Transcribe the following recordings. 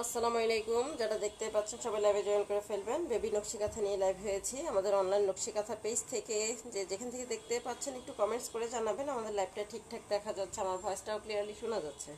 আসসালামু আলাইকুম। যারা দেখতে পাচ্ছেন সবাই লাইভে জয়েন করে ফেলবেন। বেবি নকশি কাঁথা নিয়ে লাইভ হয়েছি আমাদের অনলাইন নকশি কাঁথা পেজ থেকে। যেখান থেকে দেখতে পাচ্ছেন একটু কমেন্টস করে জানাবেন আমাদের লাইভটা ঠিকঠাক দেখা যাচ্ছে, আমার ভয়েসটাও ক্লিয়ারলি শোনা যাচ্ছে।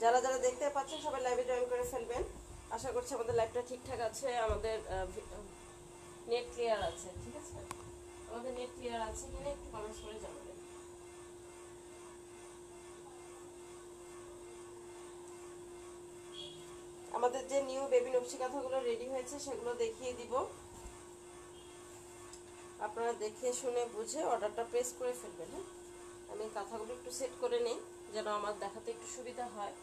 যারা যারা দেখতে পাচ্ছেন সবাই লাইভে জয়েন করে ফেলবেন। আশা করছি আমাদের লাইভটা ঠিকঠাক আছে, আমাদের নেট ক্লিয়ার আছে। ঠিক আছে, আমাদের নেট ক্লিয়ার আছে কিনা একটু কমেন্টস করে জানাবেন। আমাদের যে নিউ বেবি নকশি কাঁথাগুলো রেডি হয়েছে সেগুলো দেখিয়ে দিব, আপনারা দেখে শুনে বুঝে অর্ডারটা প্লেস করে ফেলবেন। হ্যাঁ, আমি কাঁথাগুলো একটু সেট করে নিই যেন আমার দেখাতে একটু সুবিধা হয়,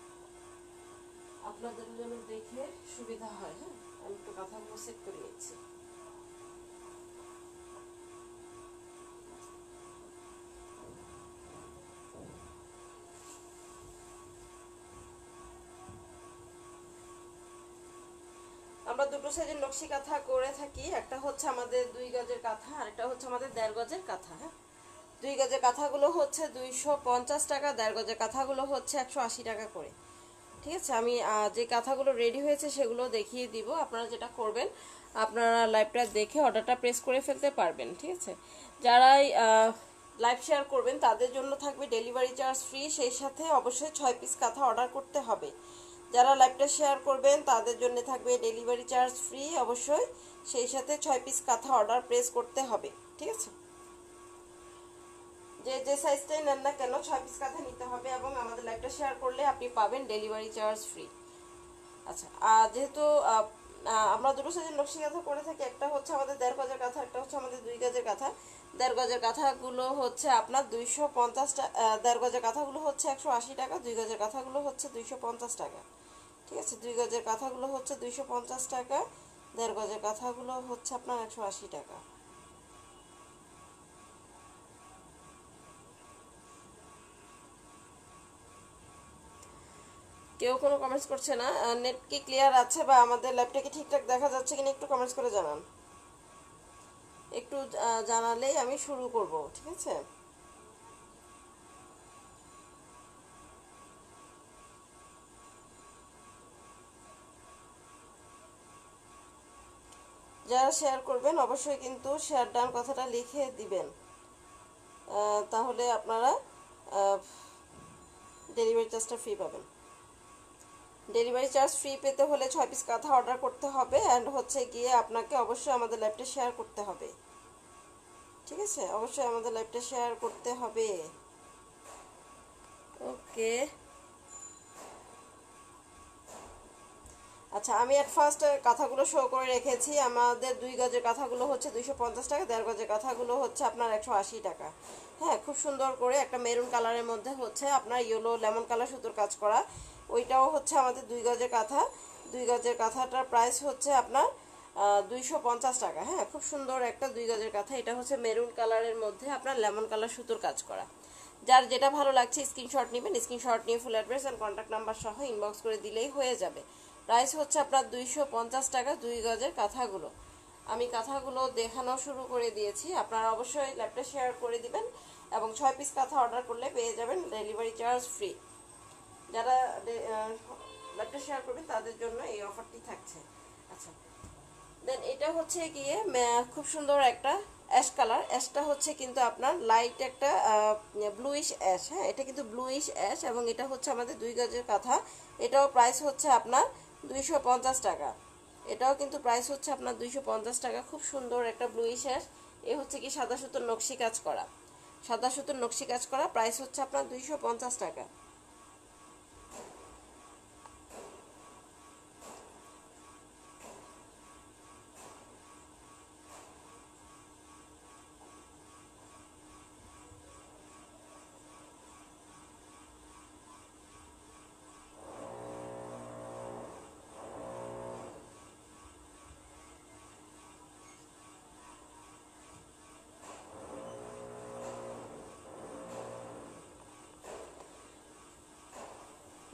আপনাদের জন্য দেখে সুবিধা হয়। হ্যাঁ, আমি একটু কাঁথাগুলো সেট করে নিচ্ছি। আমরা দুটো সাইজের নকশি কাঁথা করে থাকি, একটা হচ্ছে আমাদের 2 গজের কাঁথা আর একটা হচ্ছে আমাদের 1.5 গজের কাঁথা। হ্যাঁ, 2 গজের কাঁথাগুলো হচ্ছে 250 টাকা, 1.5 গজের কাঁথাগুলো হচ্ছে 180 টাকা করে। ঠিক আছে, আমি যে কাঁথাগুলো রেডি হয়েছে সেগুলো দেখিয়ে দিব। আপনারা যেটা করবেন, আপনারা লাইভটা দেখে অর্ডারটা প্রেস করে ফেলতে পারবেন। ঠিক আছে, যারাই লাইভ শেয়ার করবেন তাদের জন্য থাকবে ডেলিভারি চার্জ ফ্রি, সেই সাথে অবশ্যই 6 পিস কাঁথা অর্ডার করতে হবে। যারা লাইভটা শেয়ার করবেন তাদের জন্য থাকবে ডেলিভারি চার্জ ফ্রি অবশ্যই, সেই সাথে 6 পিস কাঁথা অর্ডার প্রেস করতে হবে। ঠিক আছে, যে সাইজটাই নেন না কেন 6 পিস কাঁথা নিতে হবে এবং আমাদের লাইভটা শেয়ার করলে আপনি পাবেন ডেলিভারি চার্জ ফ্রি। আচ্ছা, যেহেতু আমরা দুটো সাইজের নকশি কাঁথা করে থাকি, একটা হচ্ছে আমাদের 1.5 গজের কাঁথা, একটা হচ্ছে আমাদের 2 গজের কাঁথা। 1.5 গজের কাঁথাগুলো হচ্ছে আপনার 250 টাকা, 1.5 গজের কাঁথাগুলো হচ্ছে 180 টাকা, 2 গজের কাঁথাগুলো হচ্ছে 250 টাকা। ঠিক আছে, 2 গজের কাঁথাগুলো হচ্ছে 250 টাকা, 1.5 গজের কাঁথাগুলো হচ্ছে আপনার 180 টাকা। কেউ কোনো কমেন্টস করছে না। নেট কি ক্লিয়ার আছে বা আমাদের ল্যাবটা কি ঠিকঠাক দেখা যাচ্ছে কিনা একটু কমেন্টস করে জানান। একটু জানালেই আমি শুরু করব। ঠিক আছে, যারা শেয়ার করবেন অবশ্যই কিন্তু শেয়ার ডান কথাটা লিখে দিবেন, তাহলে আপনারা ডেলিভারি চার্জটা ফ্রি পাবেন। ডেলিভারি চার্জ ফ্রি পেতে হলে 6 পিস কাঁথা অর্ডার করতে হবে অ্যান্ড হচ্ছে গিয়ে আপনাকে অবশ্যই আমাদের লাইভটা শেয়ার করতে হবে। ঠিক আছে, অবশ্যই আমাদের লাইভটা শেয়ার করতে হবে। ওকে, আচ্ছা, আমি অ্যাট ফার্স্ট কাঁথাগুলো শো করে রেখেছি। আমাদের 2 গজের কাঁথাগুলো হচ্ছে 250 টাকা, 1.5 গজের কাঁথাগুলো হচ্ছে আপনার 180 টাকা। হ্যাঁ, খুব সুন্দর করে একটা মেরুন কালারের মধ্যে হচ্ছে আপনার ইয়েলো লেমন কালার সুতোর কাজ করা, ওইটাও হচ্ছে আমাদের 2 গজের কাঁথা। 2 গজের কাঁথাটার প্রাইস হচ্ছে আপনার 250 টাকা। হ্যাঁ, খুব সুন্দর একটা 2 গজের কাঁথা, এটা হচ্ছে মেরুন কালারের মধ্যে আপনার লেমন কালার সুতোর কাজ করা। যার যেটা ভালো লাগছে স্ক্রিনশট নেবেন, স্ক্রিনশট নিয়ে full address and contact number সহ ইনবক্স করে দিলেই হয়ে যাবে। প্রাইস হচ্ছে আপনার 250 টাকা 2 গজের কাঁথাগুলো। আমি কাঁথাগুলো দেখানো শুরু করে দিয়েছি, আপনারা অবশ্যই ল্যাবটা শেয়ার করে দিবেন এবং 6 পিস কাঁথা অর্ডার করলে পেয়ে যাবেন ডেলিভারি চার্জ ফ্রি। যারা ল্যাবটা শেয়ার করবেন তাদের জন্য এই অফারটি থাকছে। আচ্ছা, দেন এটা হচ্ছে গিয়ে খুব সুন্দর একটা অ্যাশ কালার। অ্যাশটা হচ্ছে কিন্তু আপনার লাইট একটা ব্লুইশ অ্যাশ। হ্যাঁ, এটা কিন্তু ব্লুইশ অ্যাশ এবং এটা হচ্ছে আমাদের 2 গজের কাঁথা। এটাও প্রাইস হচ্ছে আপনার 250 টাকা। এটাও কিন্তু প্রাইস হচ্ছে আপনার 250 টাকা। খুব সুন্দর একটা ব্লুইশ অ্যাশ। এ হচ্ছে কি সাদা সুতোর নকশি কাজ করা, সাদা সুতোর নকশি কাজ করা, প্রাইস হচ্ছে আপনার 250 টাকা।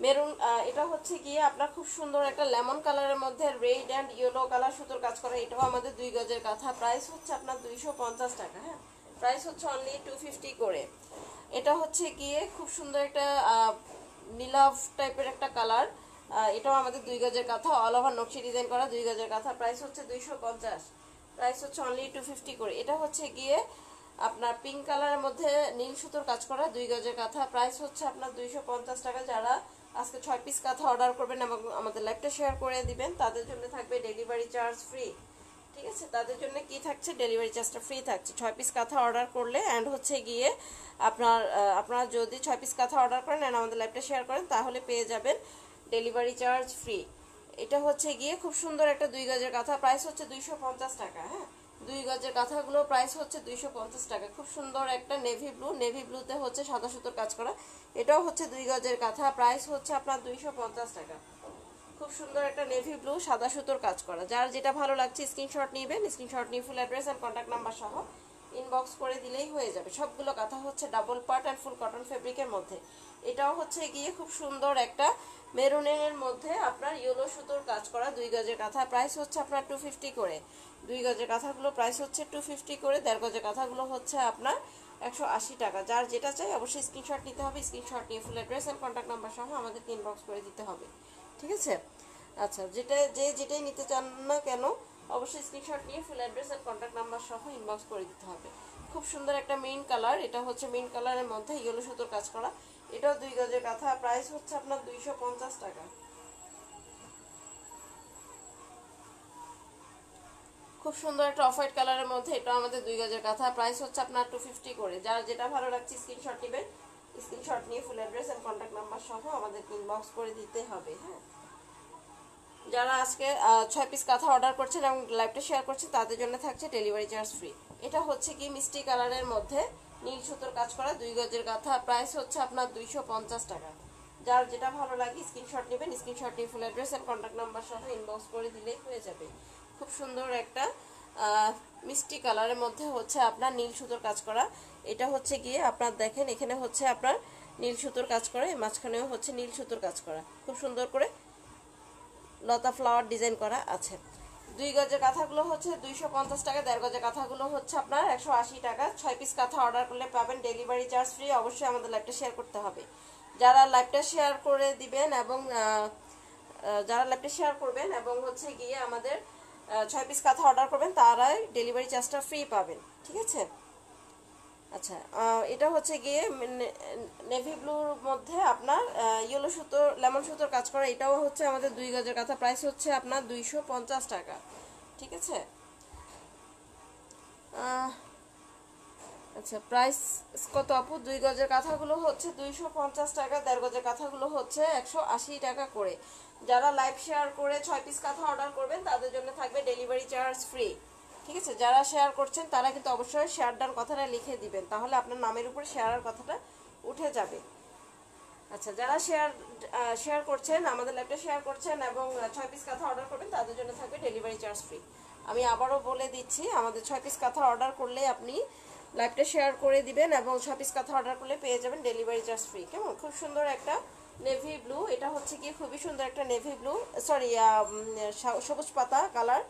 মেরুন, এটা হচ্ছে গিয়ে আপনার খুব সুন্দর একটা লেমন কালারের মধ্যে রেড অ্যান্ড ইয়েলো কালার সুতোর কাজ করা। এটাও আমাদের 2 গজের কাঁথা, প্রাইস হচ্ছে আপনার 250 টাকা। হ্যাঁ, প্রাইস হচ্ছে অনলি 250 করে। এটা হচ্ছে গিয়ে খুব সুন্দর একটা নীলাভ টাইপের একটা কালার। এটাও আমাদের 2 গজের কাঁথা, অল ওভার নকশি ডিজাইন করা 2 গজের কাঁথা, প্রাইস হচ্ছে 250, প্রাইস হচ্ছে অনলি 250 করে। এটা হচ্ছে গিয়ে আপনার পিঙ্ক কালারের মধ্যে নীল সুতোর কাজ করা 2 গজের কাঁথা, প্রাইস হচ্ছে আপনার 250 টাকা। যারা আজকে 6 পিস কাঁথা অর্ডার করবেন এবং আমাদের লাইভটা শেয়ার করে দিবেন, তাদের জন্য থাকবে ডেলিভারি চার্জ ফ্রি। ঠিক আছে, তাদের জন্য কি থাকছে, ডেলিভারি চার্জটা ফ্রি থাকছে 6 পিস কাঁথা অর্ডার করলে। অ্যান্ড হচ্ছে গিয়ে আপনারা যদি 6 পিস কাঁথা অর্ডার করেন অ্যান্ড আমাদের লাইভটা শেয়ার করেন, তাহলে পেয়ে যাবেন ডেলিভারি চার্জ ফ্রি। এটা হচ্ছে গিয়ে খুব সুন্দর একটা 2 গজের কাঁথা, প্রাইস হচ্ছে 250 টাকা। হ্যাঁ, 2 গজের কাঁথাগুলো প্রাইস হচ্ছে 250 টাকা। খুব সুন্দর একটা নেভি ব্লু, নেভি ব্লুতে হচ্ছে সাদা সুতোর কাজ করা। এটাও হচ্ছে 2 গজের কাঁথা, প্রাইস হচ্ছে আপনার 250 টাকা। খুব সুন্দর একটা নেভি ব্লু সাদা সুতোর কাজ করা। যার যেটা ভালো লাগছে স্ক্রিনশট নেবেন, স্ক্রিনশট নিয়ে full address and contact number সহ ইনবক্স করে দিলেই হয়ে যাবে। সবগুলো কাঁথা হচ্ছে double part and full cotton ফেব্রিকের মধ্যে। এটাও হচ্ছে গিয়ে খুব সুন্দর একটা মেরুনের মধ্যে আপনার ইয়েলো সুতোর কাজ করা 2 গজের কাঁথা, প্রাইস হচ্ছে আপনার 250 করে। 2 গজের কাঁথাগুলো প্রাইস হচ্ছে 250 করে, 1.5 গজের কাঁথাগুলো হচ্ছে আপনার 180 টাকা। যার যেটা চাই অবশ্যই স্ক্রিনশট নিতে হবে, স্ক্রিনশট নিয়ে full address and contact number সহ আমাদেরকে ইনবক্স করে দিতে হবে। ঠিক আছে, আচ্ছা, যেটাই নিতে চান না কেন অবশ্যই স্ক্রিনশট নিয়ে full address and contact number সহ ইনবক্স করে দিতে হবে। খুব সুন্দর একটা মিন্ট কালার, এটা হচ্ছে মিন্ট কালারের মধ্যে ইয়েলো সুতোর কাজ করা। এটাও 2 গজের কাঁথা, প্রাইস হচ্ছে আপনার 250 টাকা। খুব সুন্দর একটা অফ হোয়াইট কালারের মধ্যে, এটা আমাদের 2 গজের কাঁথা, প্রাইস হচ্ছে আপনার 250 করে। যার যেটা ভালো লাগছে স্ক্রিনশট নেবেন, স্ক্রিনশট নিয়ে full address and contact number সহ আমাদেরকে ইনবক্স করে দিতে হবে। হ্যাঁ, যারা আজকে 6 পিস কাঁথা অর্ডার করছেন এবং লাইভটা শেয়ার করছেন, তাদের জন্য থাকছে ডেলিভারি চার্জ ফ্রি। এটা হচ্ছে কি মিষ্টি কালারের মধ্যে নীল সুতোর কাজ করা 2 গজের কাঁথা, প্রাইস হচ্ছে আপনার 250 টাকা। যার যেটা ভালো লাগে স্ক্রিনশট নেবেন, স্ক্রিনশট নিয়ে full address and contact number সহ ইনবক্স করে দিলেই হয়ে যাবে। খুব সুন্দর একটা মিষ্টি কালারের মধ্যে হচ্ছে আপনার নীল সুতোর কাজ করা। এটা হচ্ছে গিয়ে আপনার দেখেন এখানে হচ্ছে আপনার নীল সুতোর কাজ করা, মাঝখানেও হচ্ছে নীল সুতোর কাজ করা, খুব সুন্দর করে লতা ফ্লাওয়ার ডিজাইন করা আছে। 2 গজের কাঁথাগুলো হচ্ছে 250 টাকা, 1.5 গজের কাঁথাগুলো হচ্ছে আপনার 180 টাকা। 6 পিস কাঁথা অর্ডার করলে পাবেন ডেলিভারি চার্জ ফ্রি। অবশ্যই আমাদের লাইভটা শেয়ার করতে হবে। যারা লাইভটা শেয়ার করে দিবেন এবং যারা লাইভটা শেয়ার করবেন এবং হচ্ছে গিয়ে আমাদের 6 পিস কাঁথা অর্ডার করবেন, তারাই ডেলিভারি চার্জটা ফ্রি পাবেন। ঠিক আছে, আচ্ছা, এটা হচ্ছে গিয়ে নেভি ব্লুর মধ্যে আপনার ইয়েলো সুতোর লেমন সুতোর কাজ করা। এটাও হচ্ছে আমাদের 2 গজের কাঁথা, প্রাইস হচ্ছে আপনার 250 টাকা। ঠিক আছে, আচ্ছা, প্রাইস কত আপু? 2 গজের কাঁথাগুলো হচ্ছে 250 টাকা, 1.5 গজের কাঁথাগুলো হচ্ছে 180 টাকা করে। যারা লাইভ শেয়ার করে 6 পিস কাঁথা অর্ডার করবেন, তাদের জন্য থাকবে ডেলিভারি চার্জ ফ্রি। ঠিক আছে, যারা শেয়ার করছেন তারা কিন্তু অবশ্যই শেয়ার ডান কথাটা লিখে দিবেন, তাহলে আপনার নামের উপরে শেয়ারের কথাটা উঠে যাবে। আচ্ছা, যারা শেয়ার করছেন, আমাদের লাইভটা শেয়ার করছেন এবং 6 পিস কাঁথা অর্ডার করবেন, তাদের জন্য থাকবে ডেলিভারি চার্জ ফ্রি। আমি আবারও বলে দিচ্ছি, আমাদের 6 পিস কাঁথা অর্ডার করলে আপনি লাইভটা শেয়ার করে দিবেন এবং 6 পিস কাঁথা অর্ডার করলে পেয়ে যাবেন ডেলিভারি চার্জ ফ্রি। কেমন? খুব সুন্দর একটা নেভি ব্লু, এটা হচ্ছে কি খুবই সুন্দর একটা নেভি ব্লু, সরি সবুজ পাতা কালার,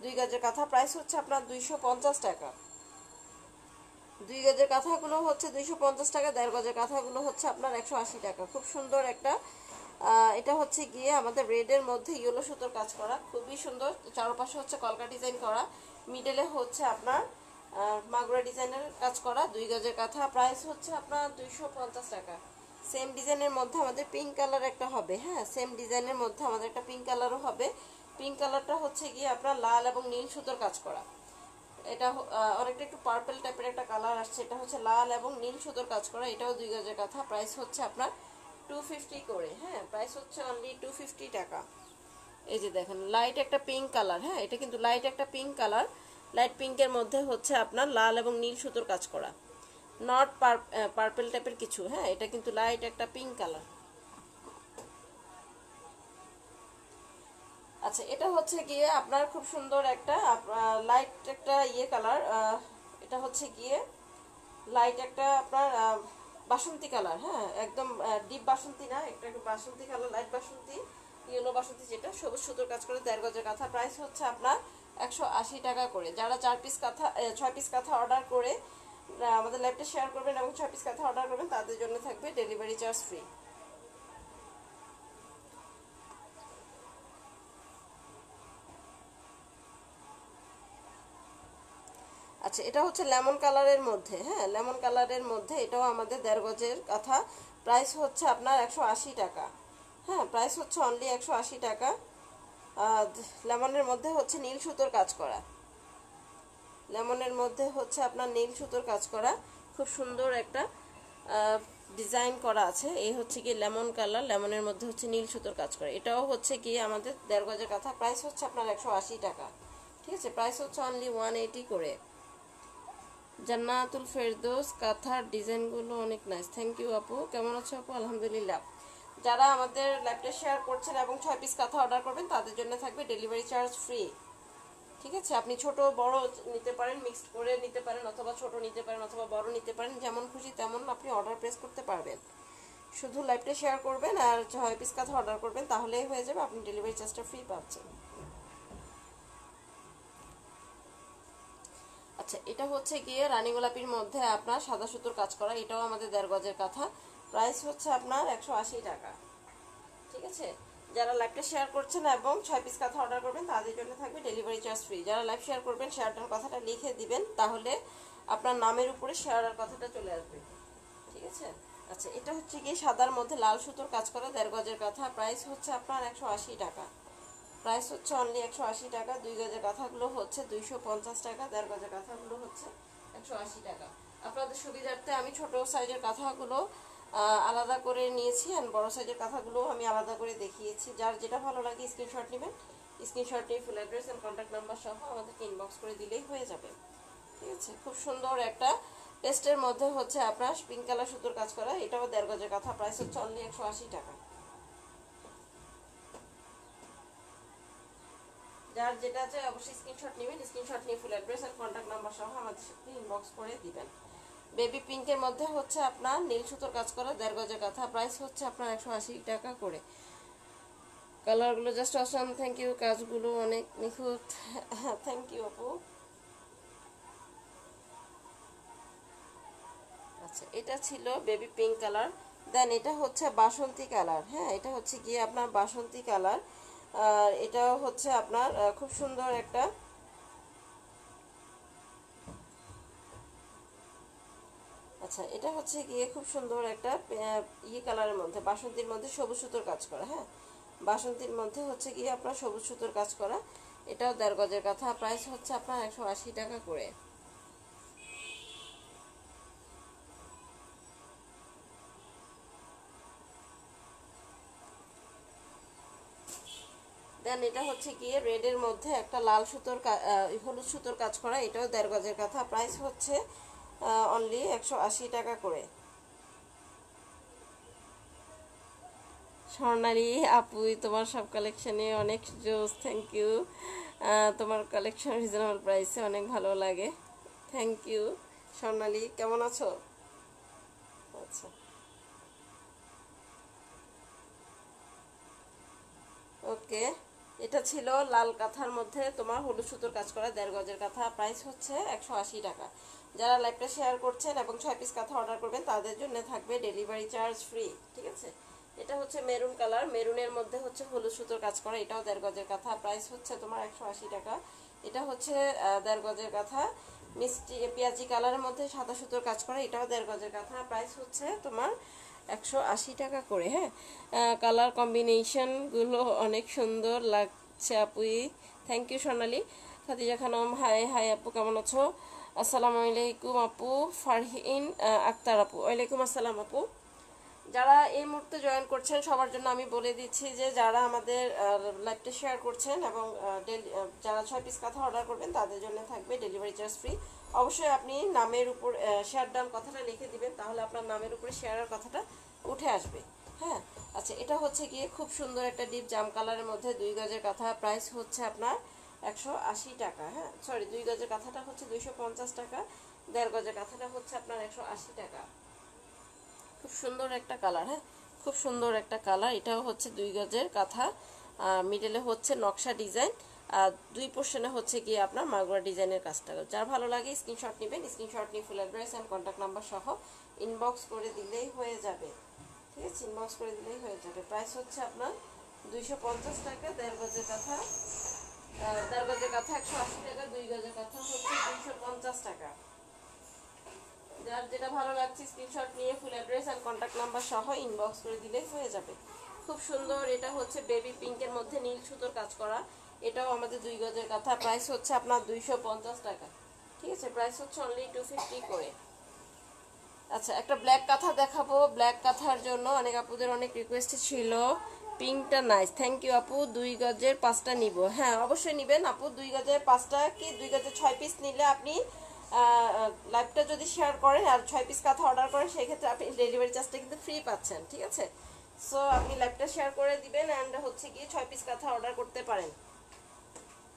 2 গজের কাঁথা, প্রাইস হচ্ছে আপনার 250 টাকা। 2 গজের কাঁথাগুলো হচ্ছে 250 টাকা, 1.5 গজের কাঁথাগুলো হচ্ছে আপনার 180 টাকা। খুব সুন্দর একটা এটা হচ্ছে গিয়ে আমাদের রেডের মধ্যে ইয়েলো সুতোর কাজ করা, খুবই সুন্দর। চারপাশে হচ্ছে কলকা ডিজাইন করা, মিডলে হচ্ছে আপনার মাগুরা ডিজাইনের কাজ করা। 2 গজের কাঁথা, প্রাইস হচ্ছে আপনার 250 টাকা। সেম ডিজাইনের মধ্যে আমাদের পিঙ্ক কালার একটা হবে। হ্যাঁ, সেম ডিজাইনের মধ্যে আমাদের একটা পিঙ্ক কালারও হবে, পিঙ্ক কালারটা হচ্ছে গিয়ে আপনার লাল এবং নীল সুতোর কাজ করা। এটা অনেকটা একটু পার্পল টাইপের একটা কালার আসছে, এটা হচ্ছে লাল এবং নীল সুতোর কাজ করা, এটাও 2 গজের কাঁথা। প্রাইস হচ্ছে আপনার 250 করে, হ্যাঁ প্রাইস হচ্ছে অনলি 250 টাকা। এই যে দেখেন লাইট একটা পিঙ্ক কালার, হ্যাঁ এটা কিন্তু লাইট একটা পিঙ্ক কালার, লাইট পিঙ্কের মধ্যে হচ্ছে আপনার লাল এবং নীল সুতোর কাজ করা, নট পার্পল টাইপের কিছু, হ্যাঁ এটা কিন্তু লাইট একটা পিঙ্ক কালার। আচ্ছা এটা হচ্ছে গিয়ে আপনার খুব সুন্দর একটা লাইট একটা ইয়ে কালার, এটা হচ্ছে গিয়ে লাইট একটা আপনার বাসন্তী কালার, হ্যাঁ একদম ডিপ বাসন্তী না, একটা একটু বাসন্তী কালার, লাইট বাসন্তী, ইয়েলো বাসন্তী, যেটা সবুজ সুতোর কাজ করে 1.5 গজের কাঁথা। প্রাইস হচ্ছে আপনার 180 টাকা করে। যারা 4 পিস কাঁথা 6 পিস কাঁথা অর্ডার করে আমাদের লাইভটা শেয়ার করবেন এবং 6 পিস কাঁথা অর্ডার করবেন, তাদের জন্য থাকবে ডেলিভারি চার্জ ফ্রি। আচ্ছা এটা হচ্ছে লেমন কালারের মধ্যে, হ্যাঁ লেমন কালারের মধ্যে, এটাও আমাদের 1.5 গজের কাঁথা। প্রাইস হচ্ছে আপনার 180 টাকা, হ্যাঁ প্রাইস হচ্ছে অনলি 180 টাকা। লেমনের মধ্যে হচ্ছে নীল সুতোর কাজ করা, লেমনের মধ্যে হচ্ছে আপনার নীল সুতোর কাজ করা, খুব সুন্দর একটা ডিজাইন করা আছে। এই হচ্ছে কি লেমন কালার, লেমনের মধ্যে হচ্ছে নীল সুতোর কাজ করা, এটাও হচ্ছে কি আমাদের 1.5 গজের কাঁথা। প্রাইস হচ্ছে আপনার 180 টাকা, ঠিক আছে প্রাইস হচ্ছে অনলি 180 করে। জান্নাতুল ফেরদৌস কাঁথার ডিজাইনগুলো অনেক নাইস, থ্যাংক ইউ আপু। কেমন আছো আপু? আলহামদুলিল্লাহ। যারা আমাদের ল্যাপটপ শেয়ার করছেন এবং 6 পিস কাঁথা অর্ডার করবেন, তাদের জন্য থাকবে ডেলিভারি চার্জ ফ্রি, ঠিক আছে। আপনি ছোট বড় নিতে পারেন, মিক্সড করে নিতে পারেন, অথবা ছোট নিতে পারেন অথবা বড় নিতে পারেন, যেমন খুশি তেমন আপনি অর্ডার প্লেস করতে পারবেন। শুধু লাইভটা শেয়ার করবেন আর 6 পিস কাঁথা অর্ডার করবেন, তাহলেই হয়ে যাবে, আপনি ডেলিভারি চার্জটা ফ্রি পাচ্ছেন। আচ্ছা এটা হচ্ছে গিয়ে রানী গোলাপির মধ্যে আপনার সাদা সুতোর কাজ করা, এটাও আমাদের 1.5 গজের কাঁথা। প্রাইস হচ্ছে আপনার 180 টাকা, ঠিক আছে। যারা লাইভটা শেয়ার করছেন এবং 6 পিস কাঁথা অর্ডার করবেন, তাদের জন্য থাকবে ডেলিভারি চার্জ ফ্রি। যারা লাইভ শেয়ার করবেন, শেয়ারটার কথাটা লিখে দিবেন, তাহলে আপনার নামের উপরে শেয়ারের কথাটা চলে আসবে, ঠিক আছে। আচ্ছা এটা হচ্ছে গিয়ে সাদার মধ্যে লাল সুতোর কাজ করা 1.5 গজের কাঁথা। প্রাইস হচ্ছে আপনার 180 টাকা, প্রাইস হচ্ছে অনলি 180 টাকা। 2 গজের কাঁথাগুলো হচ্ছে 250 টাকা, 1.5 গজের কাঁথাগুলো হচ্ছে 180 টাকা। আপনাদের সুবিধার্থে আমি ছোট সাইজের কাঁথাগুলো আলাদা করে নিয়েছি, আর বড় সাইজের কাঁথাগুলো আমি আলাদা করে দেখিয়েছি। যার যেটা ভালো লাগে স্ক্রিনশট নেবেন, স্ক্রিনশট নিয়ে full address and contact number সহ আমাদেরকে ইনবক্স করে দিলেই হয়ে যাবে, ঠিক আছে। খুব সুন্দর একটা পেস্টের মধ্যে হচ্ছে আপনার পিঙ্ক কালার সুতোর কাজ করা, এটাও 1.5 গজের কাঁথা। প্রাইস হচ্ছে অনলি 180 টাকা। যার যেটা চাই অবশ্যই স্ক্রিনশট নেবেন, স্ক্রিনশট নিয়ে ফুল অ্যাড্রেস আর কন্ট্যাক্ট নাম্বার সহ আমাদের সাথে ইনবক্স করে দিবেন। বেবি পিঙ্কের মধ্যে হচ্ছে আপনার নীল সুতোর কাজ করা 1.5 গজের কাঁথা। প্রাইস হচ্ছে আপনার 180 টাকা করে। কালারগুলো জাস্ট অসম, থ্যাংক ইউ। কাজগুলো অনেক নিখুঁত, হ্যাঁ থ্যাংক ইউ আপু। আচ্ছা এটা ছিল বেবি পিঙ্ক কালার। দেন এটা হচ্ছে বাসন্তী কালার, হ্যাঁ এটা হচ্ছে গিয়ে আপনার বাসন্তী কালার। আর এটা হচ্ছে আপনার খুব সুন্দর একটা, আচ্ছা এটা হচ্ছে গিয়ে খুব সুন্দর একটা ইয়ে কালারের মধ্যে, বাসন্তীর মধ্যে সবুজ সুতোর কাজ করা, হ্যাঁ বাসন্তীর মধ্যে হচ্ছে গিয়ে আপনার সবুজ সুতোর কাজ করা, এটাও 1.5 গজের কাঁথা। প্রাইস হচ্ছে আপনার 180 টাকা করে। দেন এটা হচ্ছে গিয়ে রেডের মধ্যে একটা লাল সুতোর হলুদ সুতোর কাজ করা, এটাও 1.5 গজের কাঁথা। প্রাইস হচ্ছে অনলি 180 টাকা করে। স্বর্ণালী আপুই তোমার সব কালেকশনে অনেক জোস, থ্যাংক ইউ। তোমার কালেকশন রিজনেবল প্রাইসে অনেক ভালো লাগে, থ্যাংক ইউ। স্বর্ণালী কেমন আছো? আচ্ছা ওকে, এটা ছিল লাল কাঁথার মধ্যে তোমার হলুদ সুতোর কাজ করা 1.5 গজের কাঁথা। প্রাইস হচ্ছে 180 টাকা। যারা লাইভটা শেয়ার করছেন এবং 6 পিস কাঁথা অর্ডার করবেন, তাদের জন্য থাকবে ডেলিভারি চার্জ ফ্রি, ঠিক আছে। এটা হচ্ছে মেরুন কালার, মেরুনের মধ্যে হচ্ছে হলুদ সুতোর কাজ করা, এটাও 1.5 গজের কাঁথা। প্রাইস হচ্ছে তোমার 180 টাকা। এটা হচ্ছে 1.5 গজের কাঁথা। মিষ্টি পেঁয়াজি কালারের মধ্যে সাদা সুতোর কাজ করা, এটাও 1.5 গজের কাঁথা। প্রাইস হচ্ছে তোমার 180 টাকা করে, হ্যাঁ। কালার কম্বিনেশনগুলো অনেক সুন্দর লাগছে। লাগছে আপুই, thank you Sonali. Khadija Khanam hi hi আপু, কেমন আছো? আসসালামু আলাইকুম আপু। ফারহিন আক্তার আপু, ওয়ালাইকুম আসসালাম আপু। যারা এই মুহূর্তে জয়েন করছেন সবার জন্য আমি বলে দিচ্ছি যে যারা আমাদের লাইভটা শেয়ার করছেন এবং যারা 6 পিস কাঁথা অর্ডার করবেন তাদের জন্য থাকবে ডেলিভারি চার্জ ফ্রি। অবশ্যই আপনি নামের উপর শেয়ার ডান কথাটা লিখে দিবেন, তাহলে আপনার নামের উপরে শেয়ারের কথাটা উঠে আসবে। হ্যাঁ, আচ্ছা, এটা হচ্ছে গিয়ে খুব সুন্দর একটা ডিপ জাম কালারের মধ্যে 2 গজের কাঁথা। প্রাইস হচ্ছে আপনার 180 টাকা। হ্যাঁ সরি, 2 গজের কাঁথাটা হচ্ছে 250 টাকা, 1.5 গজের কাঁথাটা হচ্ছে আপনার 180 টাকা। খুব সুন্দর একটা কালার। হ্যাঁ, খুব সুন্দর একটা কালার। এটাও হচ্ছে 2 গজের কাঁথা, মিডলে হচ্ছে নকশা ডিজাইন, আর 2 পোর্শনে হচ্ছে গিয়ে আপনার মাগুরা ডিজাইনের কাজটা। যার ভালো লাগে স্ক্রিনশট নেবেন, স্ক্রিনশট নিয়ে full address and contact number সহ ইনবক্স করে দিলেই হয়ে যাবে। ঠিক আছে, ইনবক্স করে দিলেই হয়ে যাবে। প্রাইস হচ্ছে আপনার 250 টাকা, 1.5 গজের কাঁথা। 1.5 গজের কাঁথা 180 টাকা, 2 গজের কাঁথা হচ্ছে 250 টাকা। যার যেটা ভালো লাগছে স্ক্রিনশট নিয়ে ফুল অ্যাড্রেস আর কন্ট্যাক্ট নাম্বার সহ ইনবক্স করে দিলেই হয়ে যাবে। খুব সুন্দর, এটা হচ্ছে বেবি পিঙ্কের মধ্যে নীল সুতোর কাজ করা। এটাও আমাদের 2 গজের কাঁথা। প্রাইস হচ্ছে আপনার 250 টাকা। ঠিক আছে, প্রাইস হচ্ছে অনলি 250 করে। আচ্ছা, একটা ব্ল্যাক কাঁথা দেখাবো। ব্ল্যাক কাঁথার জন্য অনেক আপুদের অনেক রিকোয়েস্ট ছিল। পিঙ্কটা নাইস, থ্যাংক ইউ আপু। 2 গজের 5টা নিব। হ্যাঁ অবশ্যই নেবেন আপু, 2 গজের 5টা কি 2 গজের 6 পিস নিলে আপনি লাইভটা যদি শেয়ার করেন আর 6 পিস কাঁথা অর্ডার করেন সেক্ষেত্রে আপনি ডেলিভারি চার্জটা কিন্তু ফ্রি পাচ্ছেন। ঠিক আছে, সো আপনি লাইভটা শেয়ার করে দিবেন অ্যান্ড হচ্ছে গিয়ে 6 পিস কাঁথা অর্ডার করতে পারেন,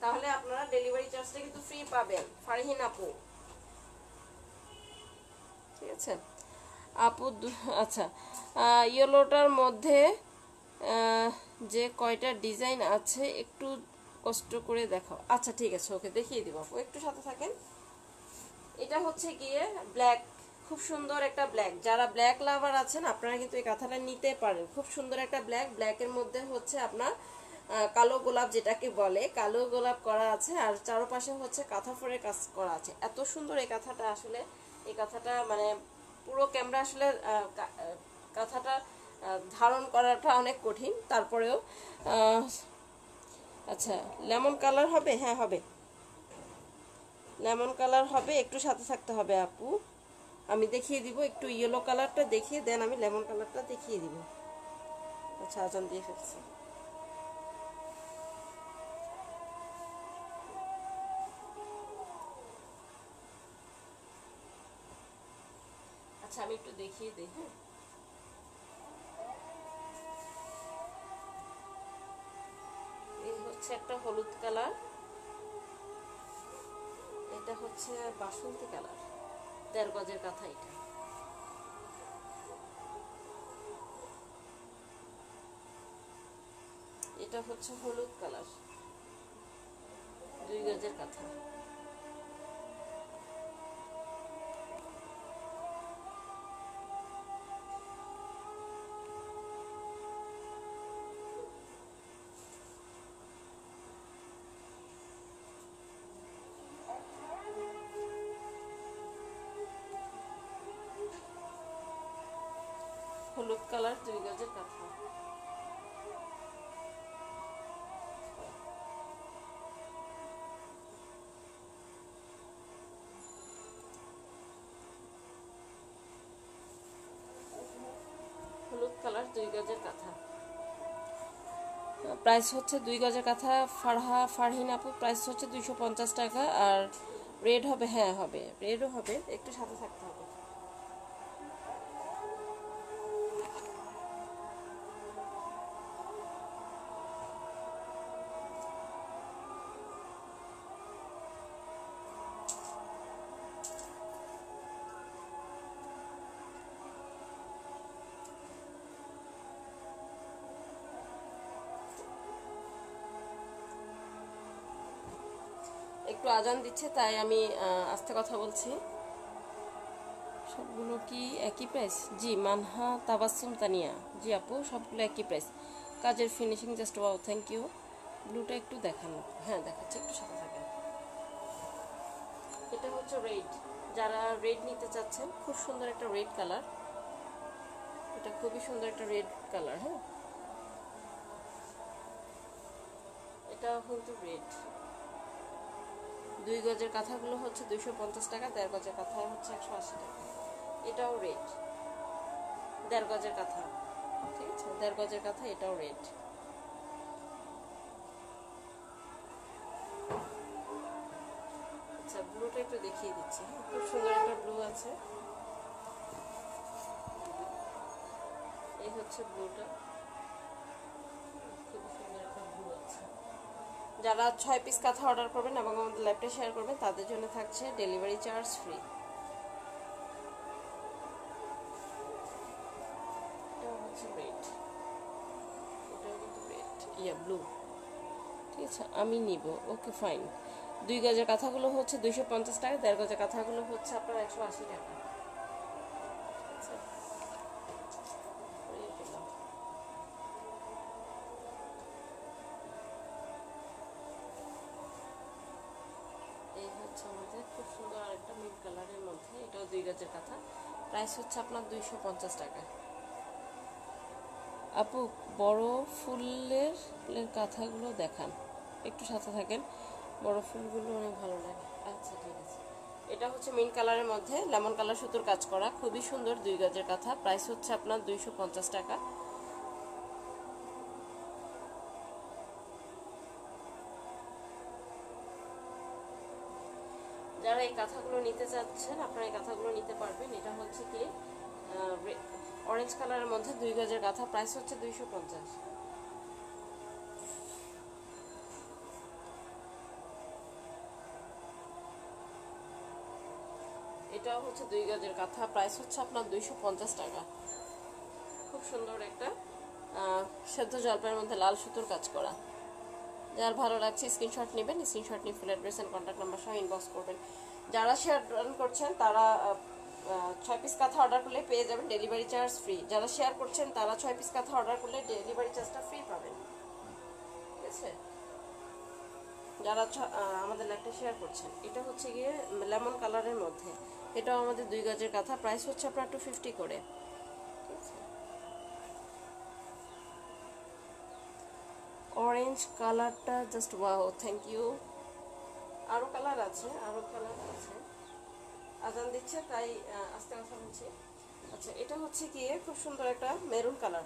তাহলে আপনারা ডেলিভারি চার্জটা কিন্তু ফ্রি পাবেন। ফারহিন আপু, ঠিক আছে আপু। আচ্ছা, ইয়েলোটার মধ্যে যে কয়টা ডিজাইন আছে একটু কষ্ট করে দেখাও। আচ্ছা ঠিক আছে, ওকে দেখিয়ে দিব আপু, একটু সাথে থাকেন। এটা হচ্ছে গিয়ে ব্ল্যাক, খুব সুন্দর একটা ব্ল্যাক। যারা ব্ল্যাক লাভার আছেন আপনারা কিন্তু এই কাঁথাটা নিতে পারেন। খুব সুন্দর একটা ব্ল্যাক, ব্ল্যাকের মধ্যে হচ্ছে আপনার কালো গোলাপ যেটাকে বলে, কালো গোলাপ করা আছে, আর চারপাশে হচ্ছে কাঁথা ফোরের কাজ করা আছে। এত সুন্দর এই কাঁথাটা, আসলে এই কাঁথাটা মানে পুরো ক্যামেরা আসলে কাঁথাটা ধারণ করাটা অনেক কঠিন, তারপরেও আচ্ছা লেমন কালার হবে, হ্যাঁ হবে, লেমন কালার হবে, একটু সাথে থাকতে হবে আপু। আমি দেখিয়ে দিব, একটু ইয়েলো কালারটা দেখিয়ে দেন, আমি লেমন কালারটা দেখিয়ে দিব। আচ্ছা, আজান দিয়ে ফেলছি। আচ্ছা আমি একটু দেখিয়ে দিই। হ্যাঁ, এই হচ্ছে একটা হলুদ কালার, এটা হচ্ছে বাসন্তী কালার, 1.5 গজের কাঁথা। এটা এটা হচ্ছে হলুদ কালার, 2 গজের কাঁথা। হলুদ কালার, 2 গজের কাঁথা। হলুদ কালার, 2 গজের কাঁথা। প্রাইস হচ্ছে 2 গজের কাঁথা। ফারহিন আপু, প্রাইস হচ্ছে 250 টাকা। আর রেড হবে, হ্যাঁ হবে, রেডও হবে, একটু সাথে থাকতে হবে। একটু আজান দিচ্ছে তাই আমি আস্তে কথা বলছি। সবগুলো কি একই প্রাইস? জি, মানহা তাবাসসুম তানিয়া, জি আপু সবগুলো একই প্রাইস। কাজের finishing just wow, thank you. ব্লুটা একটু দেখানো, হ্যাঁ দেখাচ্ছি, একটু সাথে থাকেন। এটা হচ্ছে রেড, যারা রেড নিতে চাচ্ছেন, খুব সুন্দর একটা রেড কালার, এটা খুবই সুন্দর একটা রেড কালার। হ্যাঁ, এটা কিন্তু রেড। 2 গজের কাঁথাগুলো হচ্ছে 250 টাকা, 1.5 গজের কাঁথা হচ্ছে 180 টাকা। এটাও রেড, 1.5 গজের কাঁথা, ঠিক আছে, 1.5 গজের কাঁথা, এটাও রেড। আচ্ছা, ব্লুটা একটু দেখিয়ে দিচ্ছি। হ্যাঁ, খুব সুন্দর একটা ব্লু আছে। এই হচ্ছে ব্লুটা, খুব সুন্দর একটা ব্লু আছে। যারা 6 পিস কাঁথা অর্ডার করবেন এবং আমাদের লাইভটা শেয়ার করবেন তাদের জন্য থাকছে ডেলিভারি চার্জ ফ্রি। এটা হচ্ছে রেড, এটাও কিন্তু রেড, ব্লু, ঠিক আছে, আমি নিব। Okay fine. 2 গজের কাঁথাগুলো হচ্ছে 250 টাকা, 1.5 গজের কাঁথাগুলো হচ্ছে আপনার 180 টাকা। এই হচ্ছে আমাদের খুব সুন্দর আরেকটা মিল্ক কালারের মধ্যে, এটাও 2 গজের কাঁথা, প্রাইস হচ্ছে আপনার 250 টাকা। আপু বড় ফুলের কাঁথাগুলো দেখান, একটু সাথে থাকেন, বড় ফুলগুলো অনেক ভালো লাগে। আচ্ছা ঠিক আছে। এটা হচ্ছে মিন্ট কালারের মধ্যে লেমন কালার সুতোর কাজ করা, খুবই সুন্দর, 2 গজের কাঁথা, প্রাইস হচ্ছে আপনার 250 টাকা। যারা এই কাঁথাগুলো নিতে চাচ্ছেন আপনারা এই কাঁথাগুলো নিতে পারবেন। এটা হচ্ছে কি অরেঞ্জ কালারের মধ্যে 2 গজের কাঁথা, প্রাইস হচ্ছে 250। এটাও হচ্ছে 2 গজের কাঁথা, প্রাইস হচ্ছে আপনার 250 টাকা। খুব সুন্দর একটা সেদ্ধ জলপাইয়ের মধ্যে লাল সুতোর কাজ করা। যার ভালো লাগছে স্ক্রিনশট নেবেন, স্ক্রিনশট নিয়ে full address and contact number সহ ইনবক্স করবেন। যারা শেয়ার করছেন তারা 6 পিস কাঁথা অর্ডার করলে পেয়ে যাবেন ডেলিভারি চার্জ ফ্রি। যারা শেয়ার করছেন তারা 6 পিস কাঁথা অর্ডার করলে ডেলিভারি চার্জটা ফ্রি পাবেন, ঠিক আছে। যারা আমাদের লাইভটা শেয়ার করছেন, এটা হচ্ছে গিয়ে লেমন কালারের মধ্যে, এটাও আমাদের 2 গজের কাঁথা, প্রাইস হচ্ছে আপনার 250 করে, ঠিক আছে। অরেঞ্জ কালারটা জাস্ট ওয়াও, থ্যাংক ইউ। আরও কালার আছে, আরও কালার আছে। আজান দিচ্ছে তাই আস্তে কথা বলছি। আচ্ছা, এটা হচ্ছে গিয়ে খুব সুন্দর একটা মেরুন কালার,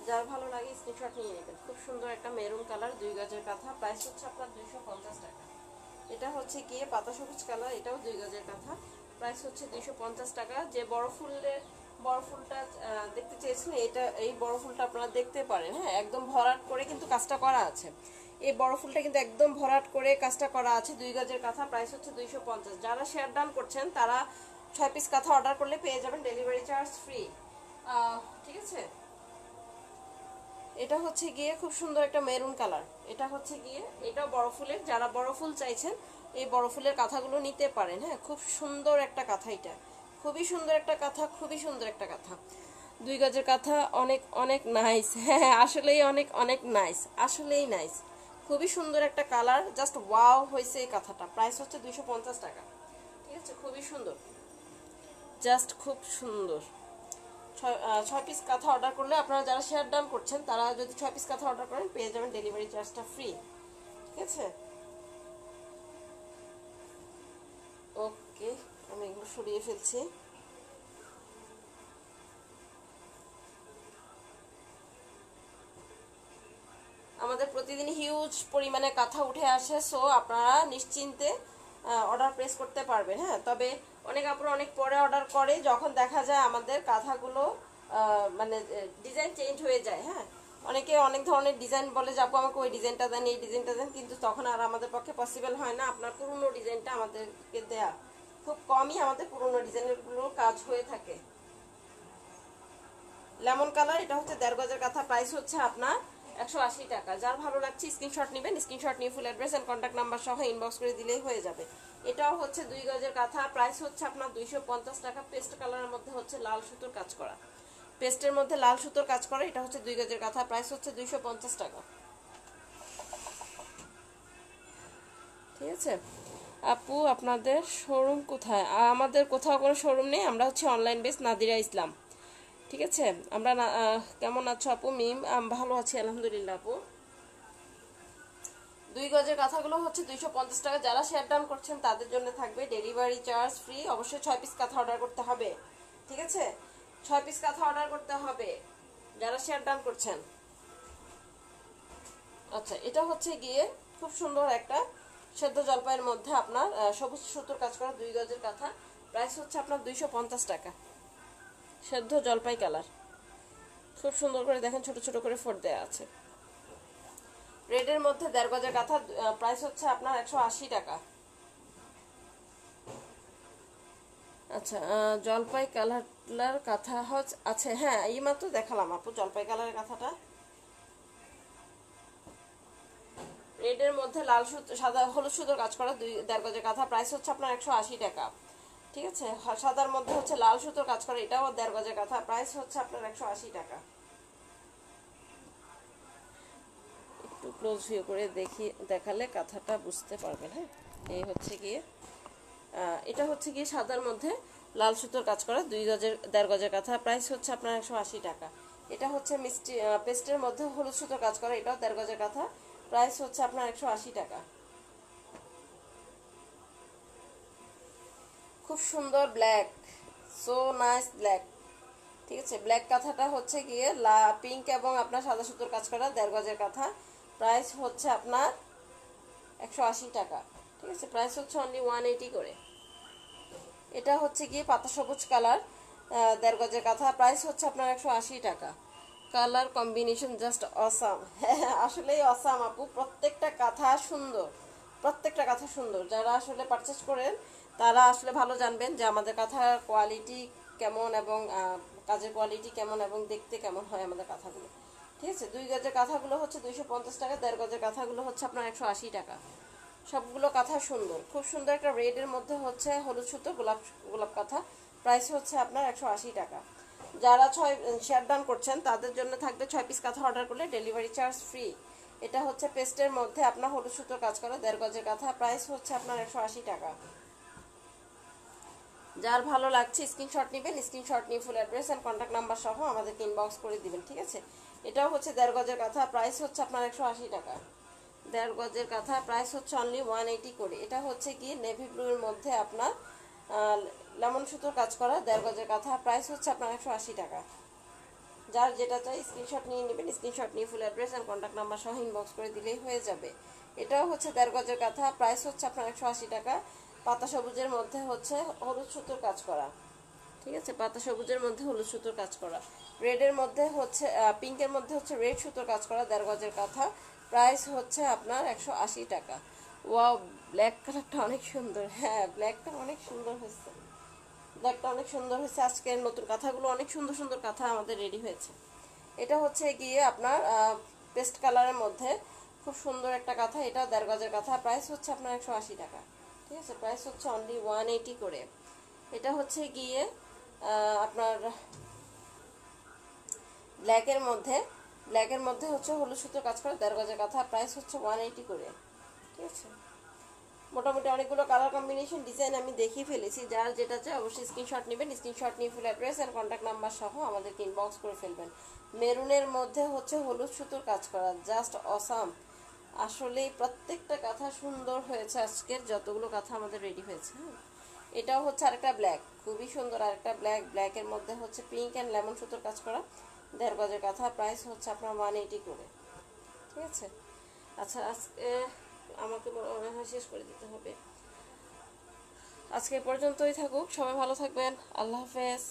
যার ভালো লাগে স্ক্রিনশট নিয়ে নেবেন। খুব সুন্দর একটা মেরুন কালার, 2 গজের কাঁথা, প্রাইস হচ্ছে আপনার 250 টাকা। এটা হচ্ছে গিয়ে পাতা সবুজ কালার, এটাও 2 গজের কাঁথা, প্রাইস হচ্ছে 250 টাকা। যে বড় ফুলটা দেখতে চেয়েছেন, এই বড় ফুলটা আপনারা দেখতে পারেন। হ্যাঁ, একদম ভরাট করে কিন্তু কাজটা করা আছে। এই বড় ফুলটা কিন্তু একদম ভরাট করে কাজটা করা আছে, 2 গজের কাঁথা, প্রাইস হচ্ছে 250। যারা শেয়ার ডান করছেন তারা 6 পিস কাঁথা অর্ডার করলে পেয়ে যাবেন ডেলিভারি চার্জ ফ্রি, ঠিক আছে। এটা হচ্ছে গিয়ে খুব সুন্দর একটা মেরুন কালার, এটা হচ্ছে গিয়ে এটাও বড় ফুলের। যারা বড় ফুল চাইছেন এই বড় ফুলের কাঁথাগুলো নিতে পারেন। হ্যাঁ, খুব সুন্দর একটা কাঁথা, এটা খুবই সুন্দর একটা কাঁথা, খুবই সুন্দর একটা কাঁথা, 2 গজের কাঁথা, অনেক অনেক নাইস। হ্যাঁ, আসলেই অনেক অনেক নাইস, আসলেই নাইস, খুবই সুন্দর একটা কালার, জাস্ট ওয়াও হয়েছে এই কাঁথাটা, প্রাইস হচ্ছে 250 টাকা, ঠিক আছে। খুবই সুন্দর, জাস্ট খুব সুন্দর। 6 পিস কাঁথা অর্ডার করলে আপনারা যারা শেয়ার ডান করছেন তারা যদি 6 পিস কাঁথা অর্ডার করেন পেয়ে যাবেন ডেলিভারি চার্জটা ফ্রি, ঠিক আছে। ওকে, আমি এগুলো সরিয়ে ফেলছি। আমাদের প্রতিদিন হিউজ পরিমাণে কাঁথা উঠে আসে, সো আপনারা নিশ্চিন্তে অর্ডার প্লেস করতে পারবেন। হ্যাঁ, তবে অনেক আপুরা অনেক পরে অর্ডার করে, যখন দেখা যায় আমাদের কাঁথাগুলো মানে ডিজাইন চেঞ্জ হয়ে যায়। হ্যাঁ, অনেকে অনেক ধরনের ডিজাইন বলে যে আপু আমাকে ওই ডিজাইনটা দেন, এই ডিজাইনটা দেন, কিন্তু তখন আর আমাদের পক্ষে পসিবল হয় না আপনার পুরনো ডিজাইনটা আমাদেরকে দেয়া। খুব কমই আমাদের পুরনো ডিজাইনেরগুলো কাজ হয়ে থাকে। লেমন কালার, এটা হচ্ছে 1.5 গজের কাঁথা, প্রাইস হচ্ছে আপনার 180 টাকা। যার ভালো লাগছে স্ক্রিনশট নেবেন, স্ক্রিনশট নিয়ে full address and contact number সহ ইনবক্স করে দিলেই হয়ে যাবে। এটাও হচ্ছে 2 গজের কাঁথা, প্রাইস হচ্ছে আপনার 250 টাকা। পেস্ট কালারের মধ্যে হচ্ছে লাল সুতোর কাজ করা, পেস্টের মধ্যে লাল সুতোর কাজ করা, এটা হচ্ছে 2 গজের কাঁথা, প্রাইস হচ্ছে 250 টাকা, ঠিক আছে। আপু আপনাদের শোরুম কোথায়? আমাদের কোথাও কোনো শোরুম নেই, আমরা হচ্ছে অনলাইন বেস নাদিরা ইসলাম, ঠিক আছে। আমরা কেমন আছো আপু? মিম, ভালো আছি আলহামদুলিল্লাহ আপু। 2 গজের কাঁথাগুলো হচ্ছে 250 টাকা। যারা শেয়ার ডান করছেন তাদের জন্য থাকবে ডেলিভারি চার্জ ফ্রি। অবশ্যই 6 পিস কাঁথা অর্ডার করতে হবে, ঠিক আছে? 6 পিস কাঁথা অর্ডার করতে হবে যারা শেয়ার ডান করছেন। আচ্ছা, এটা হচ্ছে গিয়ে খুব সুন্দর একটা সেদ্ধ জলপাইয়ের মধ্যে আপনার সবুজ সুতোর কাজ করা 2 গজের কাঁথা। প্রাইস হচ্ছে আপনার 250 টাকা। সেদ্ধ জলপাই কালার, খুব সুন্দর করে দেখেন ছোট ছোট করে ফোট দেওয়া আছে। রেডের মধ্যে 1.5 গজের কাঁথা, প্রাইস হচ্ছে আপনার 180 টাকা। আচ্ছা, জলপাই কালার কাঁথা আছে, হ্যাঁ এই মাত্র দেখালাম আপু জলপাই কালারের কাঁথাটা। রেডের মধ্যে লাল সুতো সাদা হলুদ সুতোর কাজ করা 1.5 গজের কাঁথা, প্রাইস হচ্ছে আপনার 180 টাকা, ঠিক আছে? সাদার মধ্যে হচ্ছে লাল সুতোর কাজ করা, এটাও 1.5 গজের কাঁথা, প্রাইস হচ্ছে আপনার 180 টাকা। একটু ক্লোজ ভিউ করে দেখালে কাঁথাটা বুঝতে পারবেন। হ্যাঁ, এই হচ্ছে গিয়ে এটা হচ্ছে গিয়ে সাদার মধ্যে লাল সুতোর কাজ করা 1.5 গজের কাঁথা, প্রাইস হচ্ছে আপনার 180 টাকা। এটা হচ্ছে মিষ্টি পেস্টের মধ্যে হলুদ সুতোর কাজ করা, এটাও 1.5 গজের কাঁথা, প্রাইস হচ্ছে আপনার 180 টাকা। খুব সুন্দর ব্ল্যাক, সো নাইস ব্ল্যাক, ঠিক আছে? ব্ল্যাক কাঁথাটা হচ্ছে গিয়ে পিঙ্ক এবং আপনার সাদা সুতোর কাজ করা 1.5 গজের কাঁথা, প্রাইস হচ্ছে আপনার 180 টাকা, ঠিক আছে? প্রাইস হচ্ছে অনলি 180 করে। এটা হচ্ছে গিয়ে পাতা সবুজ কালার 1.5 গজের কাঁথা, প্রাইস হচ্ছে আপনার 180 টাকা। Colour combination just awesome. হ্যাঁ, আসলেই অসাম আপু, প্রত্যেকটা কাঁথা সুন্দর, প্রত্যেকটা কাঁথা সুন্দর। যারা আসলে পারচেস করেন তারা আসলে ভালো জানবেন যে আমাদের কাঁথার কোয়ালিটি কেমন এবং কাজের কোয়ালিটি কেমন এবং দেখতে কেমন হয় আমাদের কাঁথাগুলো, ঠিক আছে? 2 গজের কাঁথাগুলো হচ্ছে 250 টাকা, 1.5 গজের কাঁথাগুলো হচ্ছে আপনার 180 টাকা। সবগুলো কাঁথা সুন্দর, খুব সুন্দর একটা রেডের মধ্যে হচ্ছে হলুদ সুতো গোলাপ কাঁথা, প্রাইস হচ্ছে আপনার 180 টাকা। যারা 6 শেয়ার ডান করছেন তাদের জন্য থাকবে 6 পিস কাঁথা অর্ডার করলে ডেলিভারি চার্জ ফ্রি। এটা হচ্ছে পেস্টের মধ্যে আপনার হলুদ সুতোর কাজ করা 1.5 গজের কাঁথা, প্রাইস হচ্ছে আপনার 180 টাকা। যার ভালো লাগছে স্ক্রিনশট নেবেন, স্ক্রিনশট নিয়ে full address and contact number সহ আমাদেরকে ইনবক্স করে দিবেন, ঠিক আছে? এটাও হচ্ছে 1.5 গজের কাঁথা, প্রাইস হচ্ছে আপনার 180 টাকা। 1.5 গজের কাঁথা, প্রাইস হচ্ছে অনলি 180 করে। এটা হচ্ছে কি নেভি ব্লুর মধ্যে আপনার লেমন সুতোর কাজ করা 1.5 গজের কাঁথা, প্রাইস হচ্ছে আপনার 180 টাকা। যার যেটা চাই স্ক্রিনশট নিয়ে নেবেন, স্ক্রিনশট নিয়ে full address and contact number সহ ইনবক্স করে দিলেই হয়ে যাবে। এটাও হচ্ছে 1.5 গজের কাঁথা, প্রাইস হচ্ছে আপনার 180 টাকা। পাতা সবুজের মধ্যে হচ্ছে হলুদ সুতোর কাজ করা, ঠিক আছে? পাতা সবুজের মধ্যে হলুদ সুতোর কাজ করা, রেডের মধ্যে হচ্ছে পিঙ্কের মধ্যে হচ্ছে রেড সুতোর কাজ করা 1.5 গজের কাঁথা, প্রাইস হচ্ছে আপনার 180 টাকা। ওয়াও, ব্ল্যাক কালারটা অনেক সুন্দর। হ্যাঁ, ব্ল্যাকটা অনেক সুন্দর হয়েছে, ব্ল্যাকটা অনেক সুন্দর হয়েছে। আজকের নতুন কাঁথাগুলো অনেক সুন্দর সুন্দর কাঁথা আমাদের রেডি হয়েছে। এটা হচ্ছে গিয়ে আপনার পেস্ট কালারের মধ্যে খুব সুন্দর একটা কাঁথা, এটাও 1.5 গজের কাঁথা, প্রাইস হচ্ছে আপনার 180 টাকা, ঠিক আছে? প্রাইস হচ্ছে অনলি 180 করে। এটা হচ্ছে গিয়ে আপনার ব্ল্যাকের মধ্যে হচ্ছে হলুদ সুতোর কাজ করে 1.5 গজের কাঁথা, প্রাইস হচ্ছে 180 করে, ঠিক আছে? মোটামুটি অনেকগুলো কালার কম্বিনেশন ডিজাইন আমি দেখিয়ে ফেলেছি। যার যেটা চাই অবশ্যই স্ক্রিনশট নেবেন, স্ক্রিনশট নিয়ে full address and contact number সহ আমাদেরকে ইনবক্স করে ফেলবেন। মেরুনের মধ্যে হচ্ছে হলুদ সুতোর কাজ করা, জাস্ট অসাম। আসলে প্রত্যেকটা কাঁথা সুন্দর হয়েছে আজকের যতগুলো কাঁথা আমাদের রেডি হয়েছে। হ্যাঁ, এটাও হচ্ছে আরেকটা ব্ল্যাক, খুবই সুন্দর আরেকটা ব্ল্যাকের মধ্যে হচ্ছে পিঙ্ক অ্যান্ড লেমন সুতোর কাজ করা 1.5 গজের কাঁথা, প্রাইস হচ্ছে আপনার 180 করে, ঠিক আছে? আচ্ছা, আজকে আমাকে মনে হয় শেষ করে দিতে হবে। আজকে পর্যন্তই থাকুক, সবাই ভালো থাকবেন, আল্লাহ হাফেজ।